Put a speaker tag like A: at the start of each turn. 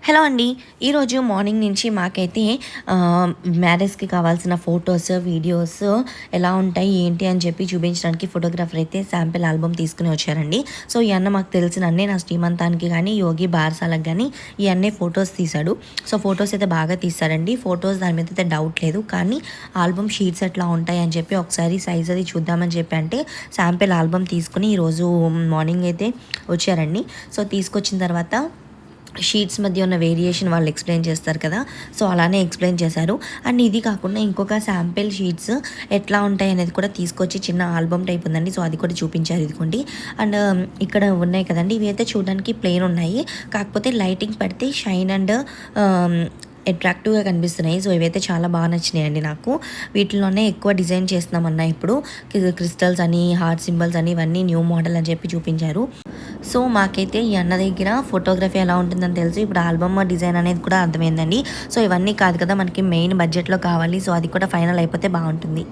A: Hello అండి. ఈరోజు morning నుంచి మాకైతే మ్యారేజ్‌కి కావాల్సిన ఫోటోస్, వీడియోస్ ఎలా ఉంటాయి, ఏంటి అని చెప్పి చూపించడానికి ఫోటోగ్రాఫర్ అయితే శాంపిల్ ఆల్బమ్ తీసుకొని వచ్చారండి. సో, ఈ అన్న మాకు తెలిసిన అన్నే. నా శ్రీమంతానికి గానీ, యోగి బారసాలకు గానీ ఈ అన్నే ఫోటోస్ తీశాడు. సో, ఫోటోస్ అయితే బాగా తీశారండి. ఫోటోస్ దాని మీద అయితే డౌట్ లేదు. కానీ ఆల్బమ్ షీట్స్ ఎట్లా ఉంటాయి అని చెప్పి ఒకసారి సైజ్ అది చూద్దామని చెప్పి అంటే శాంపిల్ ఆల్బమ్ తీసుకొని ఈరోజు మార్నింగ్ అయితే వచ్చారండి. సో, తీసుకొచ్చిన తర్వాత షీట్స్ మధ్య ఉన్న వేరియేషన్ వాళ్ళు ఎక్స్‌ప్లెయిన్ చేస్తారు కదా! సో, అలానే ఎక్స్‌ప్లెయిన్ చేశారు. అండ్ ఇది కాకుండా ఇంకొక శాంపిల్ షీట్స్ ఎట్లా ఉంటాయనేది కూడా తీసుకొచ్చి చిన్న ఆల్బమ్ టైప్ ఉందండి. సో, అది కూడా చూపించారు ఇదిగోండి. అండ్ ఇక్కడ ఉన్నాయి కదండీ! ఇవి అయితే చూడడానికి ప్లెయిన్ ఉన్నాయి. కాకపోతే లైటింగ్ పడితే షైన్ అండ్ ఆహ్, అట్రాక్టివ్‌గా కనిపిస్తున్నాయి. సో, ఇవైతే చాలా బాగా నచ్చినాయండి నాకు. వీటిలోనే ఎక్కువ డిజైన్ చేస్తున్నామన్నా ఇప్పుడు. క్రిస్టల్స్ అని, హార్ట్ సింబల్స్ అని ఇవన్నీ న్యూ మోడల్ అని చెప్పి చూపించారు. సో, మాకైతే ఈ అన్న దగ్గర ఫోటోగ్రఫీ ఎలా ఉంటుందని తెలుసు. ఇప్పుడు ఆల్బమ్ డిజైన్ అనేది కూడా అర్థమైందండి. సో, ఇవన్నీ కాదు కదా! మనకి మెయిన్ బడ్జెట్‌లో కావాలి. సో, అది కూడా ఫైనల్ అయిపోతే బావుంటుంది.